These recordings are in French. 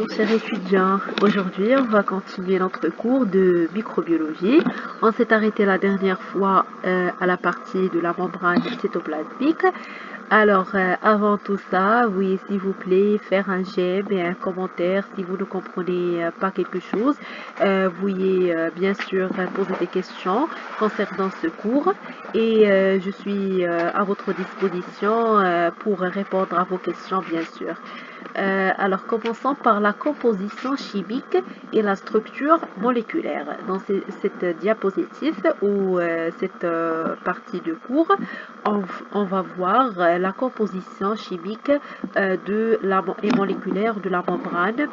Bonjour chers étudiants, aujourd'hui on va continuer notre cours de microbiologie. On s'est arrêté la dernière fois à la partie de la membrane cytoplasmique. Alors avant tout ça, veuillez s'il vous plaît faire un j'aime et un commentaire si vous ne comprenez pas quelque chose. Veuillez bien sûr poser des questions concernant ce cours et je suis à votre disposition pour répondre à vos questions bien sûr. Alors, commençons par la composition chimique et la structure moléculaire. Dans cette diapositive ou cette partie de cours, on va voir la composition chimique et moléculaire de la membrane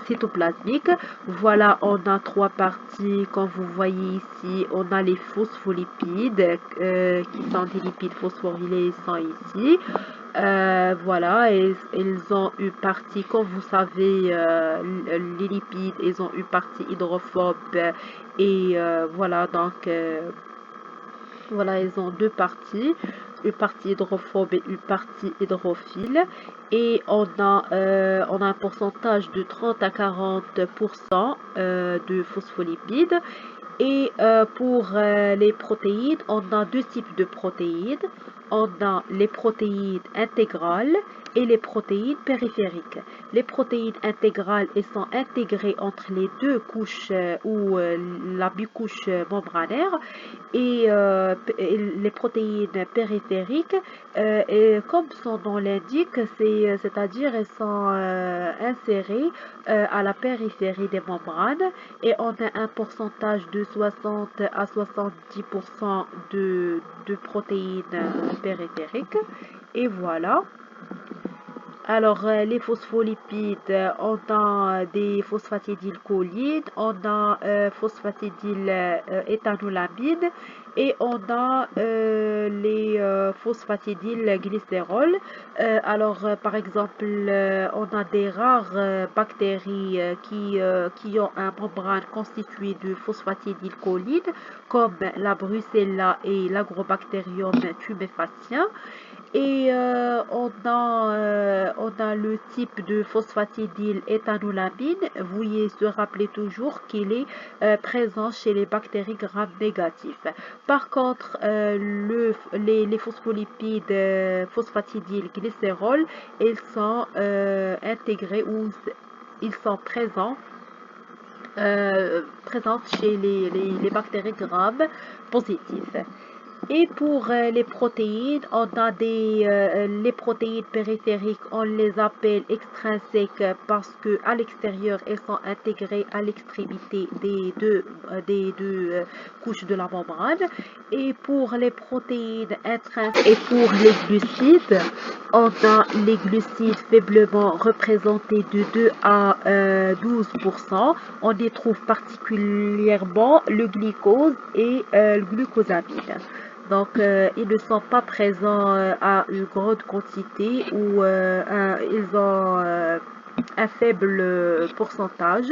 cytoplasmique. Voilà, on a trois parties. Comme vous voyez ici, on a les phospholipides qui sont des lipides phosphorylés, ils sont ici. Voilà, ils ont une partie, comme vous savez, les lipides, ils ont une partie hydrophobe et voilà, donc voilà, ils ont deux parties, une partie hydrophobe et une partie hydrophile. Et on a un pourcentage de 30 à 40% de phospholipides. Et pour les protéines, on a deux types de protéines. On a les protéines intégrales et les protéines périphériques. Les protéines intégrales, elles sont intégrées entre les deux couches ou la bicouche membranaire. Et les protéines périphériques, comme son nom l'indique, c'est-à-dire elles sont insérées à la périphérie des membranes et on a un pourcentage de 60 à 70% de protéines périphériques. Et voilà. Alors, les phospholipides, on a des phosphatidylcholine, on a phosphatidyle-éthanolamine et on a les phosphatidylglycérol. Par exemple, on a des rares bactéries qui ont un membrane constitué de phosphatidylcholine, comme la Brucella et l'Agrobacterium tumefatien. Et on a le type de phosphatidyle-éthanolamine. Veuillez se rappeler toujours qu'il est présent chez les bactéries gram-négatifs. Par contre, les phospholipides phosphatidylglycérol, ils sont intégrés ou ils sont présents chez les bactéries gram positives. Et pour les protéines, on a les protéines périphériques, on les appelle extrinsèques parce que à l'extérieur, elles sont intégrées à l'extrémité des deux couches de la membrane. Et pour les protéines intrinsèques et pour les glucides, on a les glucides faiblement représentés de 2 à 12%. On y trouve particulièrement le glucose et le glucosamine. Donc, ils ne sont pas présents à une grande quantité ou ils ont un faible pourcentage.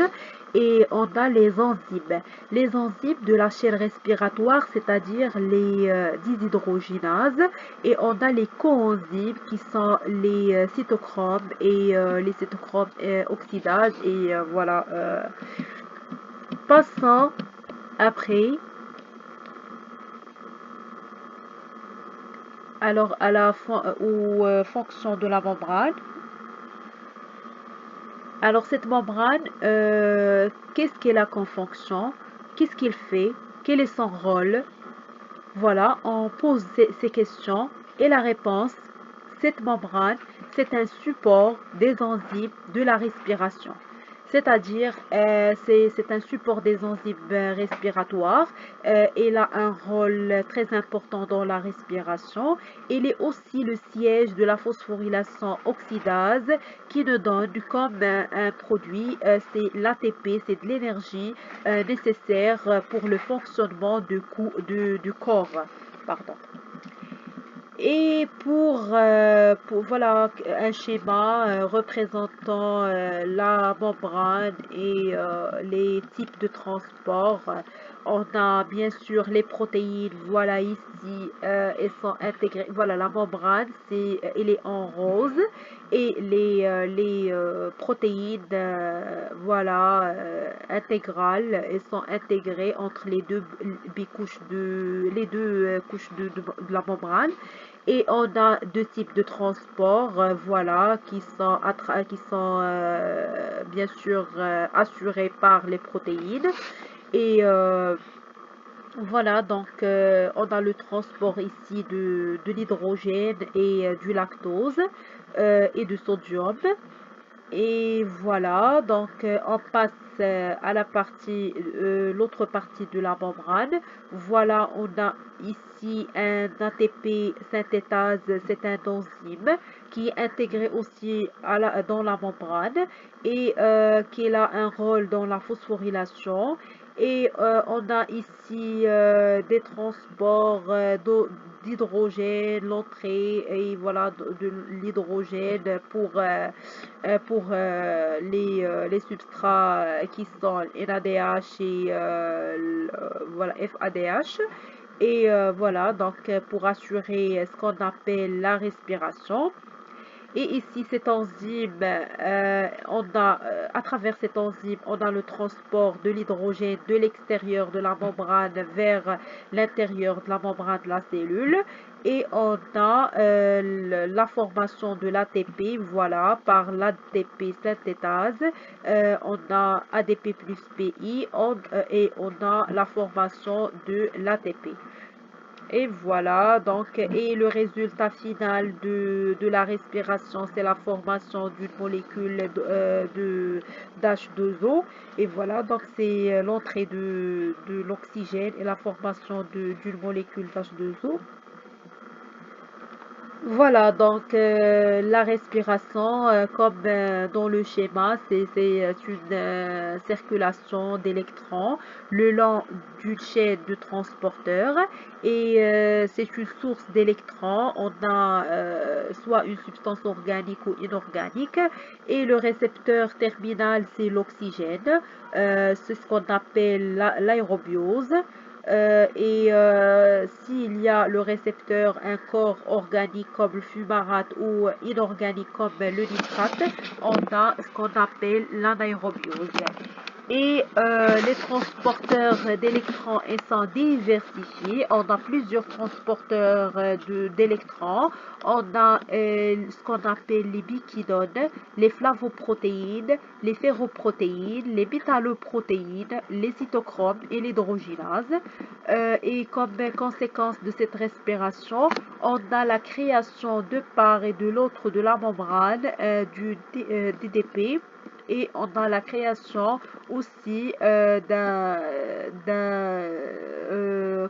Et on a les enzymes. Les enzymes de la chaîne respiratoire, c'est-à-dire les déshydrogénases. Et on a les coenzymes qui sont les cytochromes et les cytochromes oxydases. Et voilà. Passons après. Alors, à la fonction de la membrane. Alors, cette membrane, qu'est-ce qu'elle a comme fonction? Qu'est-ce qu'il fait? Quel est son rôle? Voilà, on pose ces questions et la réponse, cette membrane, c'est un support des enzymes de la respiration. C'est-à-dire, c'est un support des enzymes respiratoires. Elle a un rôle très important dans la respiration. Elle est aussi le siège de la phosphorylation oxydase qui nous donne comme un produit, c'est l'ATP, c'est de l'énergie nécessaire pour le fonctionnement du corps. Pardon. Et pour voilà un schéma représentant la membrane et les types de transport. on a bien sûr les protéines, voilà ici, elles sont intégrées, voilà la membrane, elle est en rose et les protéines, voilà, intégrales, elles sont intégrées entre les deux couches de la membrane. Et on a deux types de transports, voilà, qui sont bien sûr assurés par les protéines. Et voilà, donc on a le transport ici de l'hydrogène et du lactose et du sodium. Et voilà, donc on passe à l'autre partie de la membrane. Voilà, on a ici un ATP synthétase, c'est un enzyme qui est intégré aussi dans la membrane et qui a un rôle dans la phosphorylation. Et on a ici des transports d'hydrogène, l'entrée et voilà de l'hydrogène pour les substrats qui sont NADH et voilà, FADH. Et voilà, donc pour assurer ce qu'on appelle la respiration. Et ici, cette enzyme, à travers cette enzyme, on a le transport de l'hydrogène de l'extérieur de la membrane vers l'intérieur de la membrane de la cellule. Et on a la formation de l'ATP, voilà, par l'ATP synthétase. On a ADP plus PI et on a la formation de l'ATP. Et voilà, donc, et le résultat final de la respiration, c'est la formation d'une molécule d'H2O. Et voilà, donc c'est l'entrée de l'oxygène et la formation d'une molécule d'H2O. Voilà, donc la respiration, comme dans le schéma, c'est une circulation d'électrons le long d'une chaîne de transporteurs et c'est une source d'électrons. On a soit une substance organique ou inorganique et le récepteur terminal, c'est l'oxygène. C'est ce qu'on appelle l'aérobiose. Et s'il y a le récepteur, un corps organique comme le fumarate ou inorganique comme le nitrate, on a ce qu'on appelle l'anaérobiose. Et les transporteurs d'électrons sont diversifiés. On a plusieurs transporteurs d'électrons. On a ce qu'on appelle les biquidones, les flavoprotéines, les ferroprotéines, les métalloprotéines, les cytochromes et l'hydrogénase. Et comme conséquence de cette respiration, on a la création de part et de l'autre de la membrane du DDP et on a la création aussi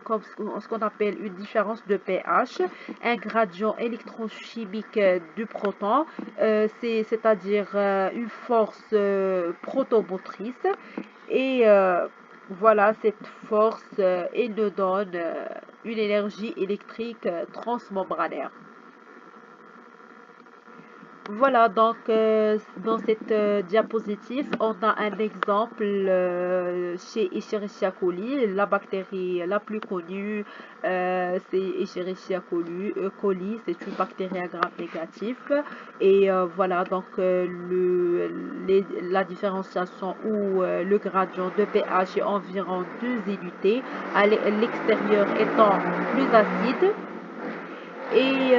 comme ce qu'on appelle une différence de pH, un gradient électrochimique du proton, c'est-à-dire une force protomotrice. Et voilà, cette force, elle nous donne une énergie électrique transmembranaire. Voilà, donc dans cette diapositive, on a un exemple chez Escherichia coli. La bactérie la plus connue, c'est Escherichia coli. C'est une bactérie à gram négatif. Et voilà, donc la différenciation ou le gradient de pH est environ 2 unités, à l'extérieur étant plus acide. Et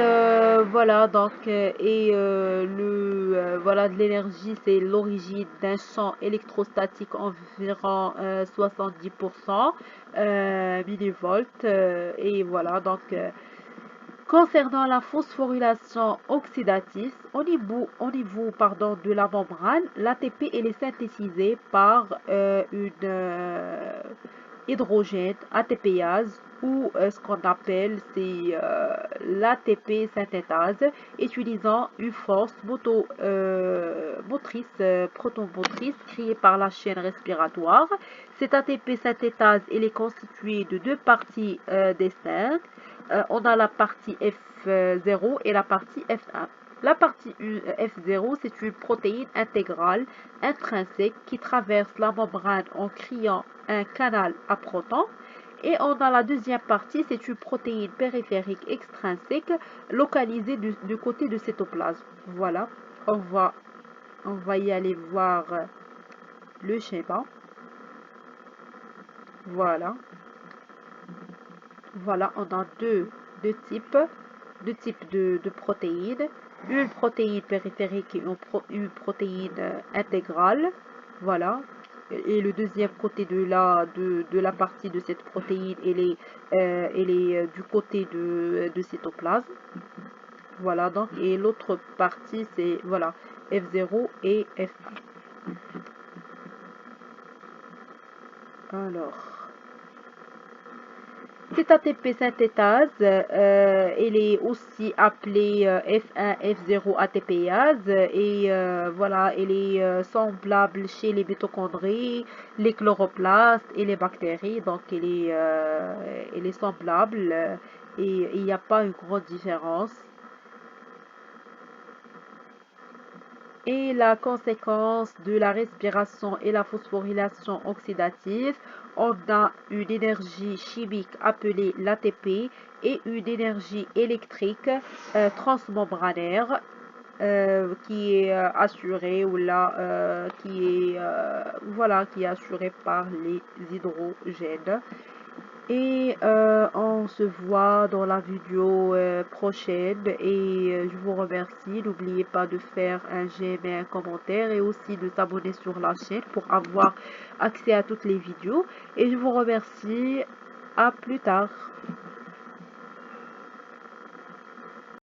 voilà, donc, voilà, de l'énergie, c'est l'origine d'un champ électrostatique environ 70% millivolts. Et voilà, donc, concernant la phosphorylation oxydative, au niveau de la membrane, l'ATP elle est synthétisée par une hydrogène ATPase ou ce qu'on appelle c'est l'ATP synthétase utilisant une force motrice, protomotrice créée par la chaîne respiratoire. Cette ATP synthétase elle est constituée de deux parties distinctes. On a la partie F0 et la partie F1. La partie F0, c'est une protéine intégrale intrinsèque qui traverse la membrane en créant un canal à protons. Et on a la deuxième partie, c'est une protéine périphérique extrinsèque localisée du côté du cytoplasme. Voilà, on va y aller voir le schéma. Voilà, on a deux types de protéines, une protéine périphérique et une protéine intégrale. Voilà. Et le deuxième côté de la partie de cette protéine, elle est du côté de cytoplasme. Voilà, donc, et l'autre partie, c'est, voilà, F0 et F1. Alors, cette ATP synthétase, elle est aussi appelée F1, F0 ATPase et voilà, elle est semblable chez les mitochondries, les chloroplastes et les bactéries. Donc, elle est semblable et il n'y a pas une grande différence. Et la conséquence de la respiration et la phosphorylation oxydative, on a une énergie chimique appelée l'ATP et une énergie électrique transmembranaire qui est assurée ou là voilà, qui est assurée par les hydrogènes. Et on se voit dans la vidéo prochaine et je vous remercie. N'oubliez pas de faire un j'aime et un commentaire et aussi de s'abonner sur la chaîne pour avoir accès à toutes les vidéos. Et je vous remercie. À plus tard.